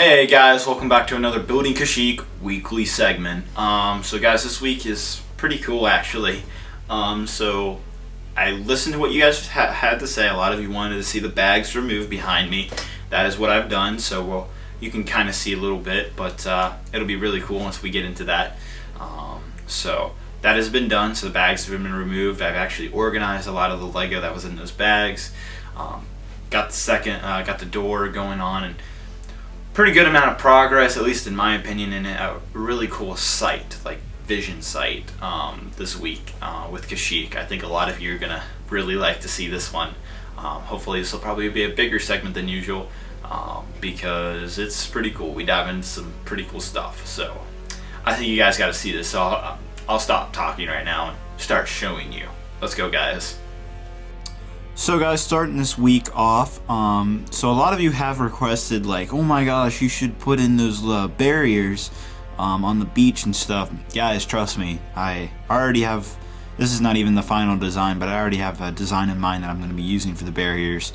Hey guys, welcome back to another Building Kashyyyk weekly segment. So guys, this week is pretty cool actually. So I listened to what you guys had to say. A lot of you wanted to see the bags removed behind me. That is what I've done. So you can kind of see a little bit, but it'll be really cool once we get into that. So that has been done. So the bags have been removed. I've actually organized a lot of the Lego that was in those bags. Got the door going on, and pretty good amount of progress, at least in my opinion, and a really cool site, like vision site, this week with Kashyyyk. I think a lot of you are gonna really like to see this one. Hopefully this will probably be a bigger segment than usual because it's pretty cool. We dive into some pretty cool stuff, so I think you guys got to see this. So I'll stop talking right now and start showing you. Let's go, guys. So guys, starting this week off, so a lot of you have requested, like, oh my gosh, you should put in those barriers on the beach and stuff. Guys, trust me, I already have, this is not even the final design, but I already have a design in mind that I'm going to be using for the barriers,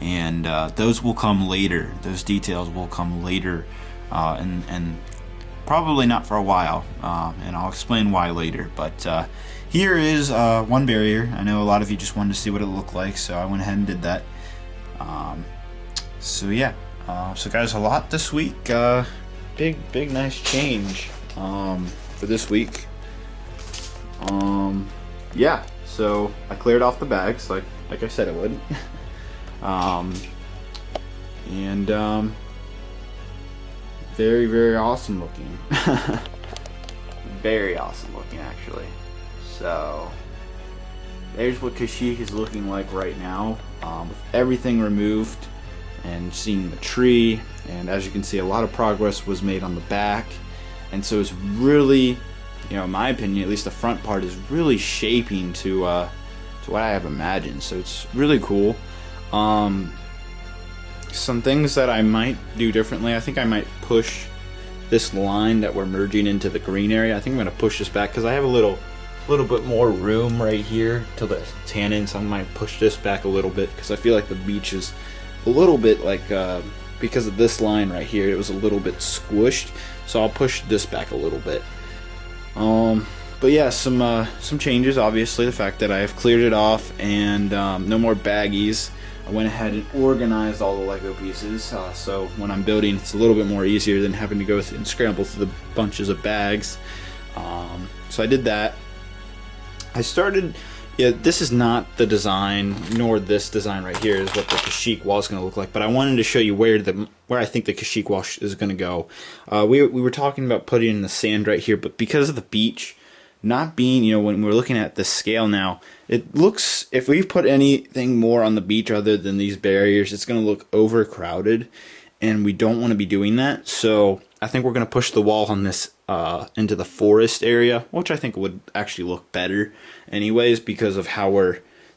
and those will come later. Those details will come later, and probably not for a while, and I'll explain why later, but here is one barrier. I know a lot of you just wanted to see what it looked like, so I went ahead and did that. So yeah, so guys, a lot this week. Big nice change for this week. Yeah, so I cleared off the bags like I said I would. And very awesome looking. Very awesome looking, actually. So there's what Kashyyyk is looking like right now, with everything removed and seeing the tree. And as you can see, a lot of progress was made on the back, and so it's really, in my opinion, at least the front part is really shaping to what I have imagined. So it's really cool. Some things that I might do differently. I think I might push this line that we're merging into the green area. I think I'm going to push this back because I have a little bit more room right here to the tannin, so I might push this back a little bit because I feel like the beach is a little bit like, because of this line right here, it was a little bit squished, so I'll push this back a little bit. But yeah, some changes. Obviously, the fact that I have cleared it off and no more baggies. I went ahead and organized all the Lego pieces, so when I'm building, it's a little bit more easier than having to go through and scramble through the bunches of bags. So I did that. I started, this is not the design, nor this design right here is what the Kashyyyk Wall is going to look like, but I wanted to show you where I think the Kashyyyk Wall is going to go. We were talking about putting in the sand right here, but because of the beach not being, when we're looking at the scale now, it looks, if we put anything more on the beach other than these barriers, it's going to look overcrowded, and we don't want to be doing that. So I think we're going to push the wall on this into the forest area, which I think would actually look better anyways, because of how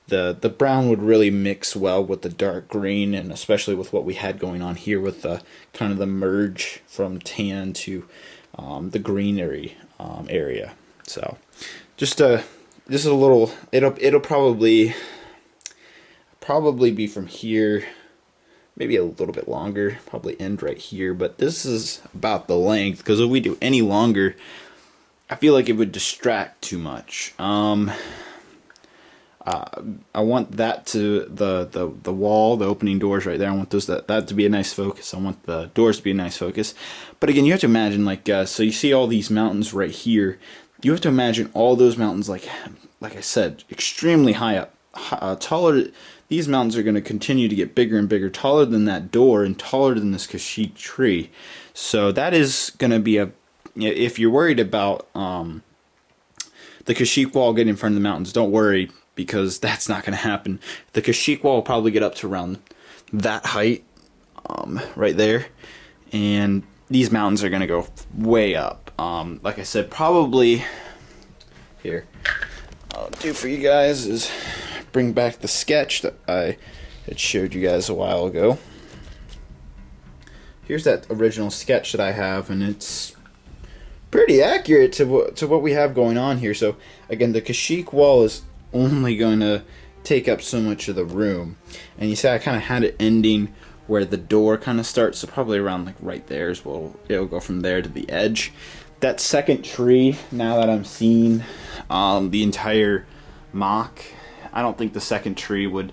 the brown would really mix well with the dark green, and especially with what we had going on here with the kind of the merge from tan to the greenery area. So just a little, it'll probably be from here, maybe a little bit longer, probably end right here, but this is about the length, because if we do any longer, I feel like it would distract too much. I want that to the wall, the opening doors right there. I want that to be a nice focus. I want the doors to be a nice focus. But again, you have to imagine, like, so you see all these mountains right here. You have to imagine all those mountains, like I said, extremely high up, taller. These mountains are going to continue to get bigger and bigger, taller than that door and taller than this Kashyyyk tree. So that is going to be if you're worried about the Kashyyyk Wall getting in front of the mountains, don't worry, because that's not going to happen. The Kashyyyk Wall will probably get up to around that height right there, and these mountains are going to go way up. Like I said, probably here, I'll do for you guys is bring back the sketch that I had showed you guys a while ago. Here's that original sketch that I have, and it's pretty accurate to what we have going on here. So again, the Kashyyyk Wall is only going to take up so much of the room, and you see I kind of had it ending where the door kind of starts. So probably around like right there is where it'll go from there to the edge. That second tree, now that I'm seeing the entire mock, I don't think the second tree would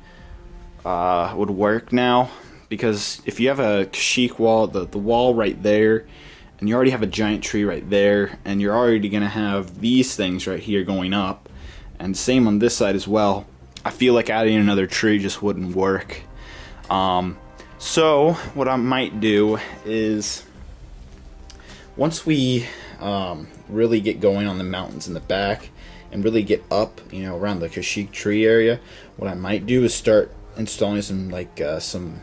work now, because if you have a Kashyyyk wall, the wall right there, and you already have a giant tree right there, and you're already going to have these things right here going up, and same on this side as well, I feel like adding another tree just wouldn't work. So what I might do is, once we really get going on the mountains in the back and really get up, around the Kashyyyk tree area, what I might do is start installing some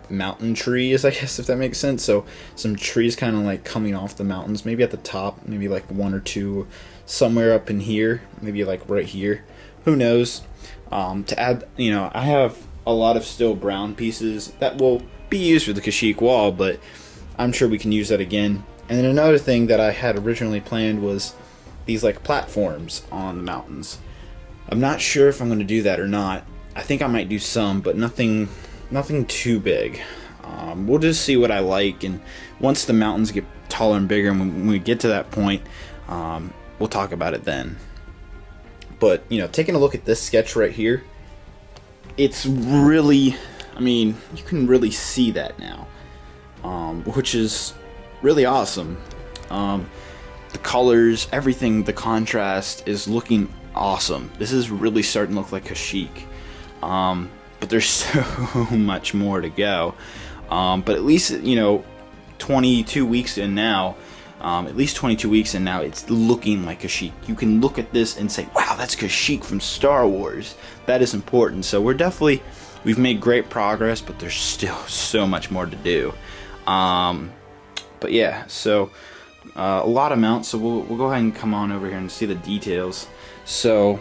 mountain trees, I guess, if that makes sense. So some trees kind of like coming off the mountains, maybe at the top, maybe like one or two somewhere up in here, maybe like right here, who knows. To add, I have a lot of still brown pieces that will be used for the Kashyyyk wall, but I'm sure we can use that again. And then another thing that I had originally planned was these like platforms on the mountains. I'm not sure if I'm going to do that or not. I think I might do some, but nothing too big. We'll just see what I like, and once the mountains get taller and bigger, and when we get to that point, we'll talk about it then. But taking a look at this sketch right here, it's really, you can really see that now, which is really awesome. The colors, everything, the contrast is looking awesome. This is really starting to look like Kashyyyk. But there's so much more to go. But at least, 22 weeks in now, it's looking like Kashyyyk. You can look at this and say, wow, that's Kashyyyk from Star Wars. That is important. So we've made great progress, but there's still so much more to do. But yeah, so a lot of mounts. So we'll go ahead and come on over here and see the details. So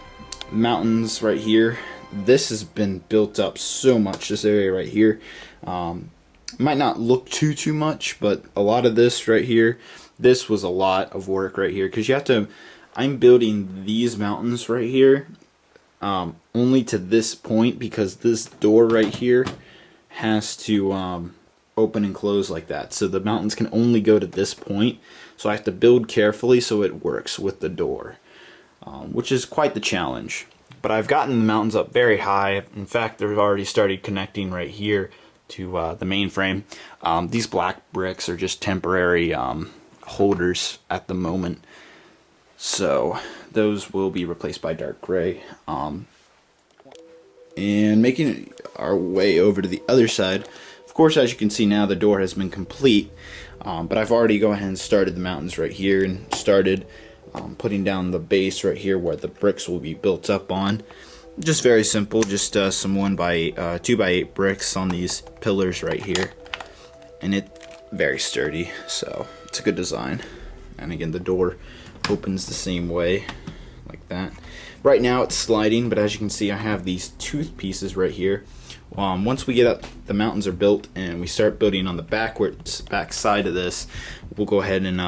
mountains right here. This has been built up so much, this area right here. Might not look too much, but a lot of this right here, this was a lot of work right here, because I'm building these mountains right here only to this point, because this door right here has to open and close like that. So the mountains can only go to this point, so I have to build carefully so it works with the door, which is quite the challenge. But I've gotten the mountains up very high. In fact, they've already started connecting right here to the main frame. These black bricks are just temporary holders at the moment, so those will be replaced by dark gray. And making our way over to the other side, of course, as you can see now, the door has been complete, but I've already go ahead and started the mountains right here, and started putting down the base right here where the bricks will be built up on. Just very simple, just some 2x8 bricks on these pillars right here, and it's very sturdy, so it's a good design. And again, the door opens the same way, like that. Right now it's sliding, but as you can see, I have these tooth pieces right here. Once we get up, the mountains are built, and we start building on the back side of this, we'll go ahead and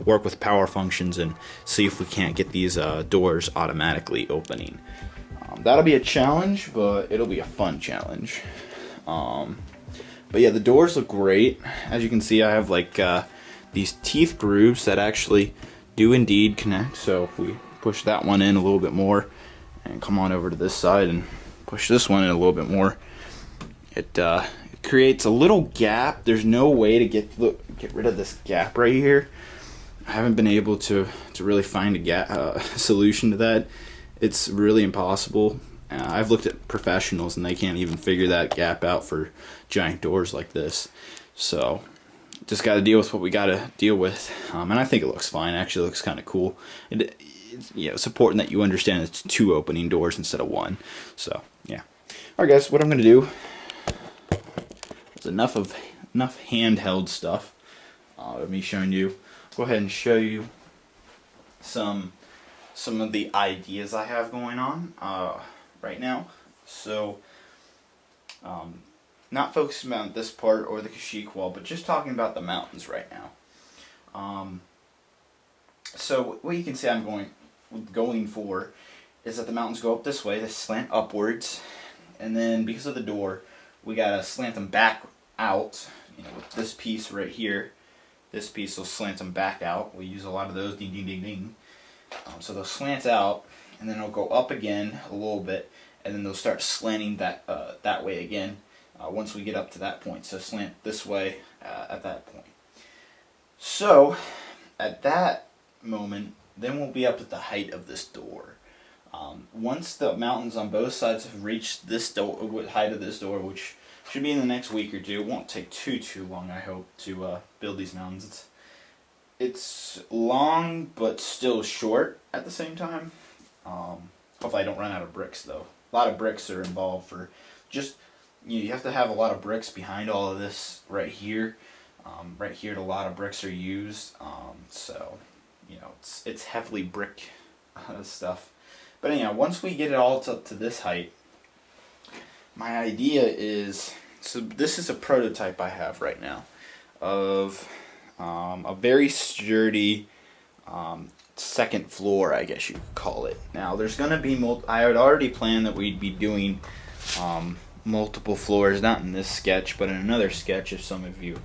work with power functions and see if we can't get these doors automatically opening. That'll be a challenge, but it'll be a fun challenge. But yeah, the doors look great. As you can see, I have like these teeth grooves that actually do indeed connect. So if we push that one in a little bit more and come on over to this side and push this one in a little bit more, it creates a little gap. There's no way to get rid of this gap right here. I haven't been able to really find a solution to that. It's really impossible. I've looked at professionals and they can't even figure that gap out for giant doors like this. So just got to deal with what we got to deal with. And I think it looks fine. Actually, it looks kind of cool. It's important that you understand it's 2 opening doors instead of 1. So yeah. All right, guys. What I'm gonna do is enough handheld stuff of me showing you. Go ahead and show you some of the ideas I have going on right now. So not focusing on this part or the Kashyyyk Wall, but just talking about the mountains right now. So what you can see I'm going for is that the mountains go up this way, they slant upwards, and then because of the door, we gotta slant them back out, with this piece right here. This piece will slant them back out. We use a lot of those, ding, ding, ding, ding. So they'll slant out, and then they'll go up again a little bit, and then they'll start slanting that way again once we get up to that point. So slant this way at that point. So at that moment, then we'll be up at the height of this door. Once the mountains on both sides have reached this height of this door, which should be in the next week or two. It won't take too long, I hope, to build these mountains. It's long, but still short at the same time. Hopefully I don't run out of bricks, though. A lot of bricks are involved for just, you have to have a lot of bricks behind all of this right here. Right here, a lot of bricks are used. So, it's heavily brick stuff. But anyhow, once we get it all up to this height, my idea is, so this is a prototype I have right now of a very sturdy second floor, I guess you could call it. Now there's going to be, I had already planned that we'd be doing multiple floors, not in this sketch, but in another sketch, if some of you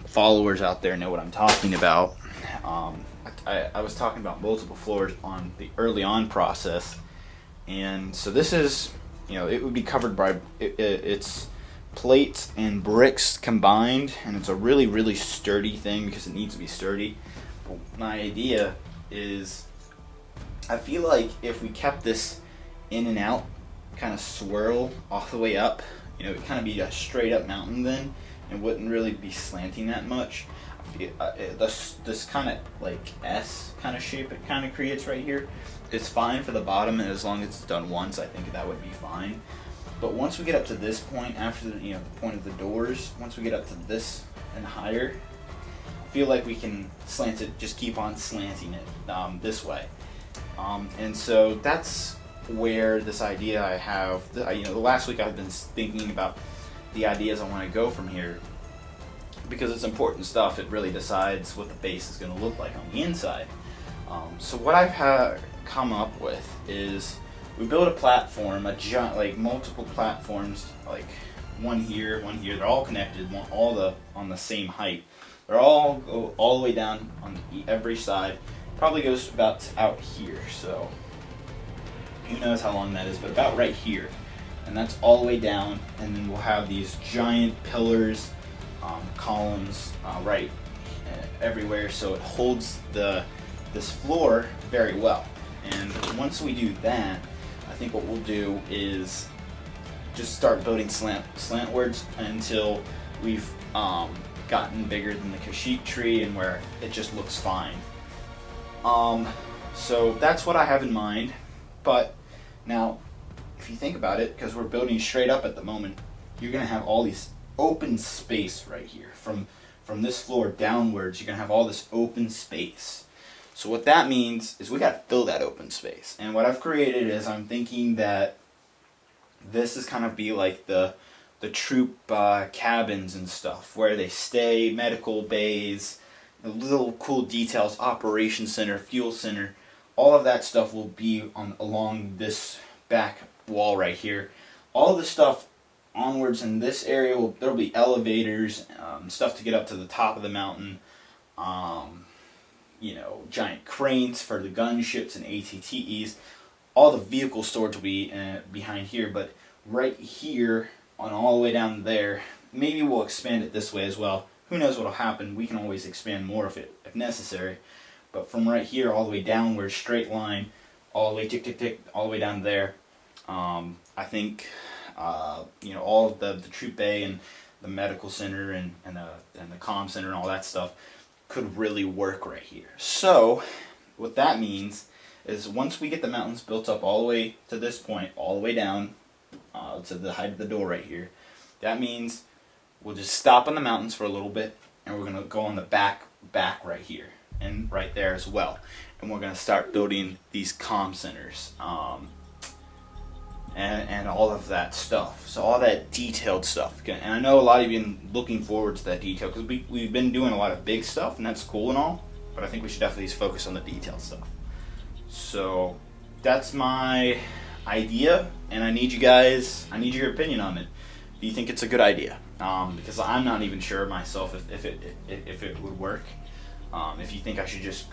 followers out there know what I'm talking about. I was talking about multiple floors on the early on process, and so this is, it would be covered by it's plates and bricks combined, and it's a really, really sturdy thing because it needs to be sturdy. But my idea is, I feel like if we kept this in and out, kind of swirl all the way up, it would kind of be a straight up mountain then, and wouldn't really be slanting that much. This kind of like S kind of shape it kind of creates right here, it's fine for the bottom, and as long as it's done once, I think that would be fine. But once we get up to this point, after the point of the doors, once we get up to this and higher, I feel like we can slant it, just keep on slanting it this way. And so that's where this idea I have, the last week I've been thinking about the ideas I want to go from here, because it's important stuff. It really decides what the base is going to look like on the inside. So what I've come up with is, we build a platform, like multiple platforms, like one here, they're all connected, all on the same height. They're all go all the way down on every side. Probably goes about out here, so who knows how long that is, but about right here. And that's all the way down, and then we'll have these giant pillars, columns right everywhere, so it holds this floor very well. And once we do that, I think what we'll do is just start building slantwards until we've gotten bigger than the Kashyyyk tree and where it just looks fine. So that's what I have in mind. But now, if you think about it, because we're building straight up at the moment, you're going to have all these open space right here. From this floor downwards, you're going to have all this open space. So what that means is we got to fill that open space. And what I've created is, I'm thinking that this is kind of be like the troop cabins and stuff, where they stay, medical bays, little cool details, operation center, fuel center, all of that stuff will be along this back wall right here. All the stuff onwards in this area, there'll be elevators, stuff to get up to the top of the mountain, giant cranes for the gunships and ATTEs. All the vehicle storage will be behind here, but right here on all the way down there, maybe we'll expand it this way as well. Who knows what'll happen? We can always expand more if necessary. But from right here all the way downward, straight line, all the way tick tick tick, all the way down there. I think all of the troop bay and the medical center and the comm center and all that stuff could really work right here. So what that means is, once we get the mountains built up all the way to this point, all the way down to the height of the door right here, that means we'll just stop on the mountains for a little bit, and we're going to go on the back right here and right there as well, and we're going to start building these comm centers and all of that stuff. So all that detailed stuff. And I know a lot of you have been looking forward to that detail, because we've been doing a lot of big stuff, and that's cool and all, but I think we should definitely focus on the detailed stuff. So that's my idea, and I need your opinion on it. do you think it's a good idea? Because I'm not even sure myself if it would work. If you think I should just,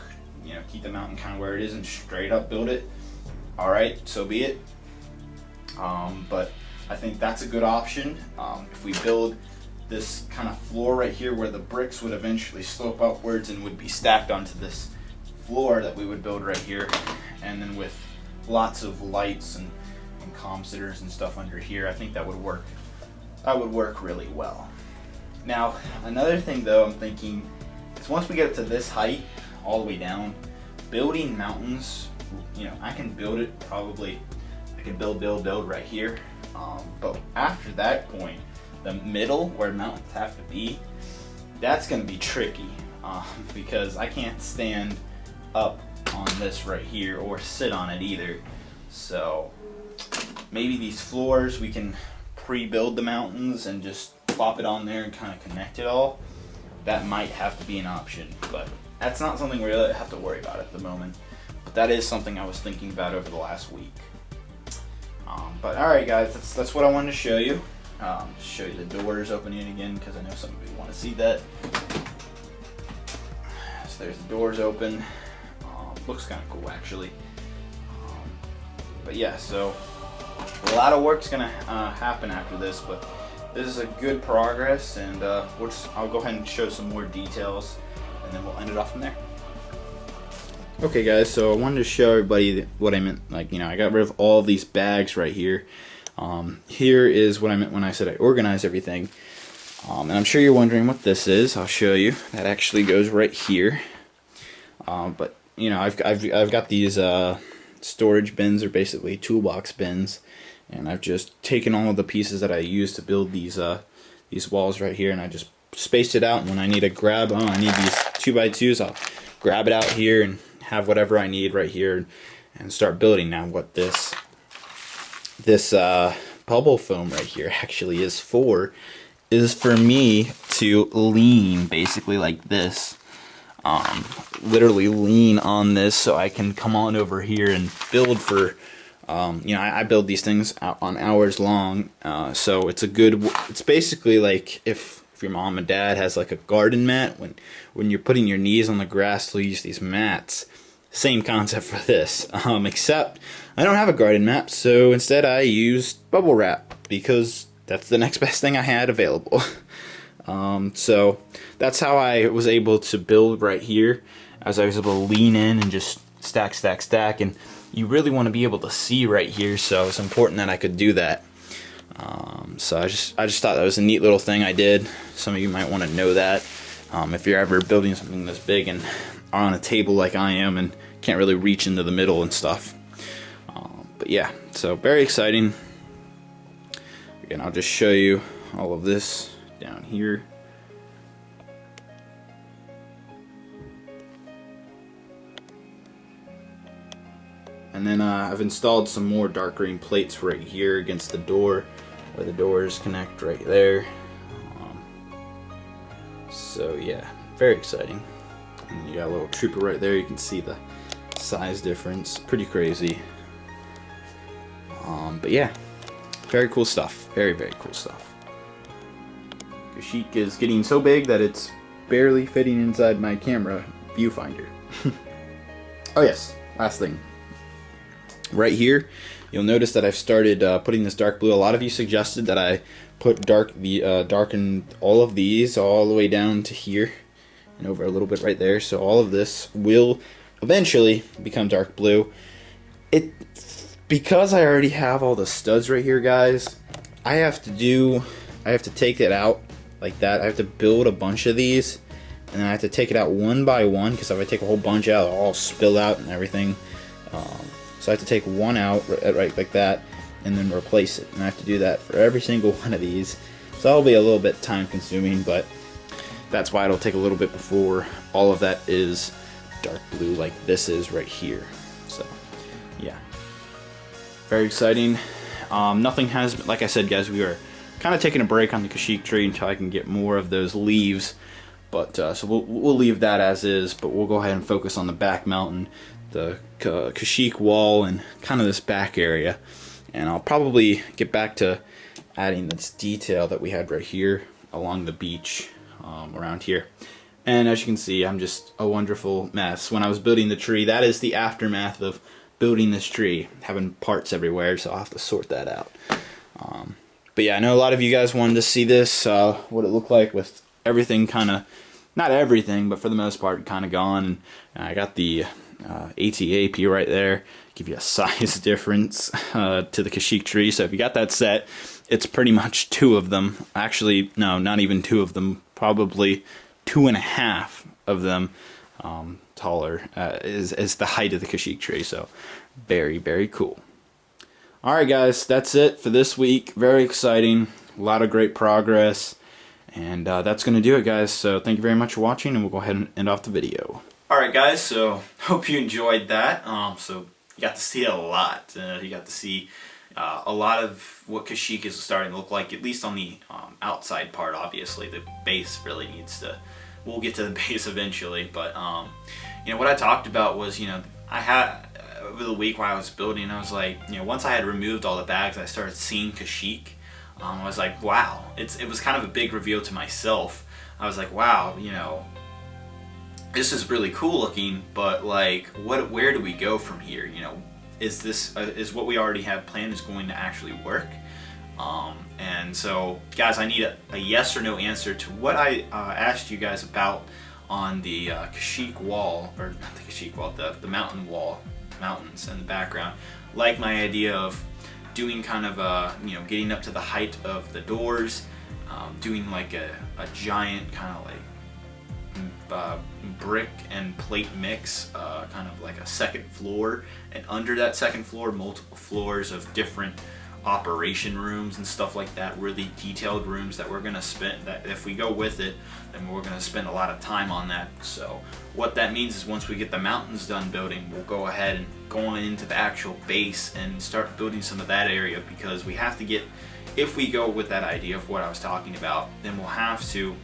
you know, keep the mountain kind of where it is and straight up build it, all right, so be it. But I think that's a good option. If we build this kind of floor right here where the bricks would eventually slope upwards and would be stacked onto this floor that we would build right here, and then with lots of lights and calm sitters and stuff under here, I think that would work. That would work really well. Now, another thing though I'm thinking is once we get up to this height, all the way down, building mountains, you know, I can build it probably, I can build right here. But after that point, the middle where mountains have to be, that's gonna be tricky because I can't stand up on this right here or sit on it either. So maybe these floors, we can pre-build the mountains and just plop it on there and kind of connect it all. That might have to be an option, but that's not something we really have to worry about at the moment. But that is something I was thinking about over the last week. But all right, guys, that's what I wanted to show you. Show you the doors opening again because I know some of you want to see that. So there's the doors open. Looks kind of cool actually. But yeah, so a lot of work's gonna happen after this, but this is a good progress, and I'll go ahead and show some more details, and then we'll end it off from there. Okay guys, so I wanted to show everybody what I meant. Like, you know, I got rid of all these bags right here. Here is what I meant when I said I organized everything. And I'm sure you're wondering what this is. I'll show you. That actually goes right here. But you know, I've got these storage bins, or basically toolbox bins, and I've just taken all of the pieces that I used to build these walls right here, and I just spaced it out. And when I need to grab, I need these 2x2s, I'll grab it out here and have whatever I need right here and start building. Now what this bubble foam right here actually is for me to lean basically like this, literally lean on this so I can come on over here and build for, you know, I build these things out on hours long, so it's basically like if your mom and dad has like a garden mat, when you're putting your knees on the grass, they'll use these mats. Same concept for this, except I don't have a garden mat, so instead I used bubble wrap because that's the next best thing I had available. So that's how I was able to build right here, as I was able to lean in and just stack, and you really want to be able to see right here, so it's important that I could do that. So I just thought that was a neat little thing I did. Some of you might want to know that if you're ever building something this big and are on a table like I am and can't really reach into the middle and stuff. But yeah, so very exciting. Again, I'll just show you all of this down here. And then I've installed some more dark green plates right here against the door, where the doors connect right there. So yeah, very exciting. And you got a little trooper right there. You can see the size difference. Pretty crazy. But yeah, very cool stuff. Very, very cool stuff. Kashyyyk is getting so big that it's barely fitting inside my camera viewfinder. Oh yes, last thing. Right here, you'll notice that I've started putting this dark blue. A lot of you suggested that I put darken all of these all the way down to here and over a little bit right there. So all of this will eventually become dark blue. Because I already have all the studs right here, guys, I have to take it out like that. I have to build a bunch of these, and then I have to take it out one by one, because if I take a whole bunch out, it'll all spill out and everything. So I have to take one out right like that and then replace it, and I have to do that for every single one of these. So that'll be a little bit time consuming, but that's why it'll take a little bit before all of that is dark blue like this is right here. So yeah, very exciting. Nothing has, like I said guys, we are kind of taking a break on the Kashyyyk tree until I can get more of those leaves, but so we'll leave that as is, but we'll go ahead and focus on the back mountain, the Kashyyyk Wall, and kind of this back area. And I'll probably get back to adding this detail that we had right here along the beach around here. And as you can see, I'm just a wonderful mess. When I was building the tree, that is the aftermath of building this tree, having parts everywhere, so I'll have to sort that out. But yeah, I know a lot of you guys wanted to see this, what it looked like with everything kind of, not everything, but for the most part kind of gone. And I got the ATAP right there, give you a size difference to the Kashyyyk tree. So if you got that set, it's pretty much two of them. Actually, no, not even two of them, probably 2.5 of them taller is the height of the Kashyyyk tree. So very, very cool. Alright guys, that's it for this week. Very exciting, a lot of great progress, and that's going to do it guys. So thank you very much for watching, and we'll go ahead and end off the video. Alright guys, so hope you enjoyed that. So you got to see a lot. You got to see a lot of what Kashyyyk is starting to look like, at least on the outside part. Obviously the base really needs to, we'll get to the base eventually, but you know, what I talked about was, you know, I had over the week while I was building, I was like, you know, once I had removed all the bags, I started seeing Kashyyyk. I was like, wow, it was kind of a big reveal to myself. I was like, wow, you know, this is really cool looking, but like, where do we go from here? You know, is this is what we already have planned is going to actually work? And so, guys, I need a yes or no answer to what I asked you guys about on the Kashyyyk Wall, or not the Kashyyyk Wall, the mountain wall. Mountains in the background. Like my idea of doing kind of you know, getting up to the height of the doors, doing like a giant kind of like brick and plate mix, kind of like a second floor, and under that second floor multiple floors of different operation rooms and stuff like that, really detailed rooms that we're gonna spend, that if we go with it, then we're gonna spend a lot of time on that. So what that means is once we get the mountains done building, we'll go ahead and go on into the actual base and start building some of that area, because we have to get, if we go with that idea of what I was talking about, then we'll have to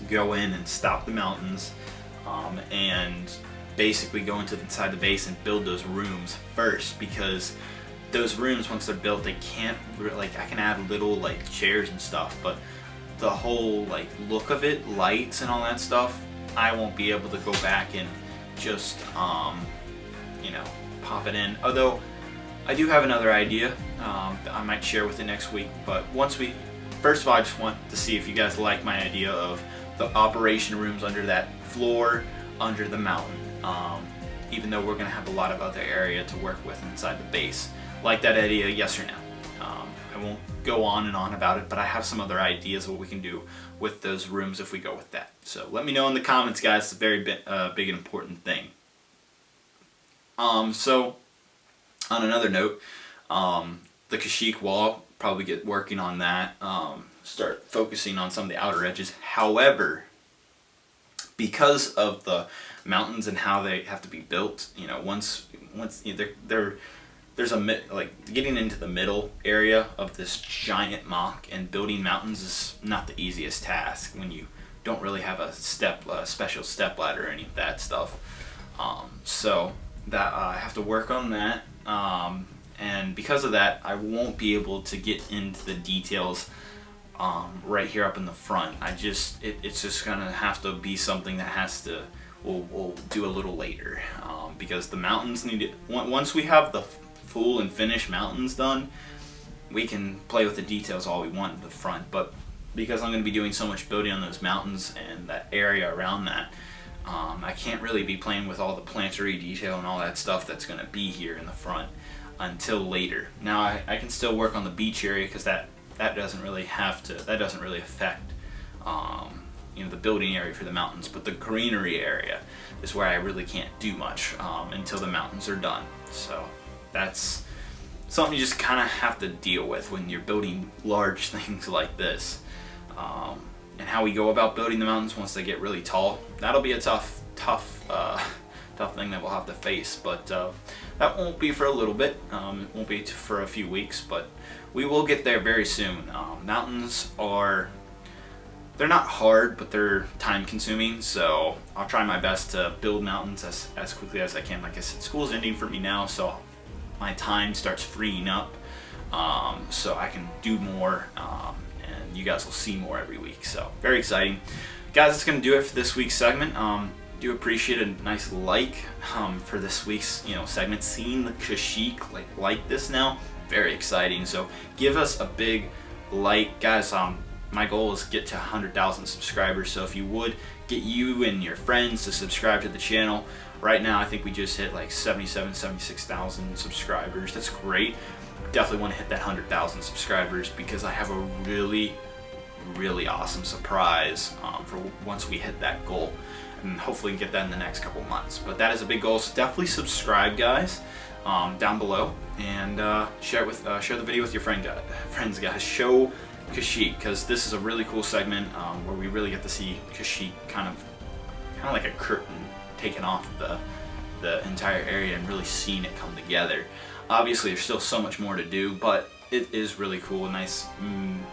go in and stop the mountains and basically go into inside the base and build those rooms first, because those rooms, once they're built, they can't, like, I can add little like chairs and stuff, but the whole like look of it, lights and all that stuff, I won't be able to go back and just you know, pop it in. Although I do have another idea that I might share with you next week. But once we, first of all, I just want to see if you guys like my idea of the operation rooms under that floor, under the mountain, even though we're gonna have a lot of other area to work with inside the base. Like that idea, yes or no? I won't go on and on about it, but I have some other ideas of what we can do with those rooms if we go with that. So let me know in the comments, guys. It's a very big and important thing. So on another note, the Kashyyyk Wall, probably get working on that, start focusing on some of the outer edges. However, because of the mountains and how they have to be built, you know, once you know, there's a like getting into the middle area of this giant mock and building mountains is not the easiest task when you don't really have a special step ladder or any of that stuff. So that I have to work on that, and because of that, I won't be able to get into the details right here up in the front. It's just gonna have to be something that has to, we'll do a little later, because the mountains need it. Once we have the full and finished mountains done, we can play with the details all we want in the front. But because I'm going to be doing so much building on those mountains and that area around that, I can't really be playing with all the plantery detail and all that stuff that's going to be here in the front until later. Now I can still work on the beach area, because that doesn't really affect you know, the building area for the mountains, but the greenery area is where I really can't do much until the mountains are done. So that's something you just kind of have to deal with when you're building large things like this. And how we go about building the mountains once they get really tall, that'll be a tough thing that we'll have to face. But that won't be for a little bit. It won't be for a few weeks, but we will get there very soon. Mountains are, they're not hard, but they're time consuming, so I'll try my best to build mountains as quickly as I can. Like I said, school's ending for me now, so my time starts freeing up so I can do more, and you guys will see more every week. So very exciting, guys. That's gonna do it for this week's segment. Do appreciate a nice like for this week's segment. Seeing the Kashyyyk like this now, very exciting. So give us a big like, guys. My goal is get to 100,000 subscribers. So if you would get you and your friends to subscribe to the channel. Right now, I think we just hit like 76,000 subscribers. That's great. Definitely want to hit that 100,000 subscribers because I have a really awesome surprise for once we hit that goal, and hopefully get that in the next couple months. But that is a big goal, so definitely subscribe, guys, down below, and share the video with your friends, guys. Show Kashyyyk, because this is a really cool segment where we really get to see Kashyyyk kind of like a curtain taken off the entire area and really seeing it come together. Obviously, there's still so much more to do, but it is really cool. A nice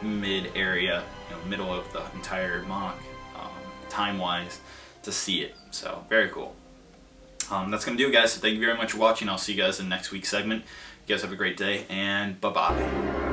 mid area, middle of the entire MOC, time-wise, to see it. So very cool. That's gonna do it, guys. So thank you very much for watching. I'll see you guys in next week's segment. You guys have a great day, and bye-bye.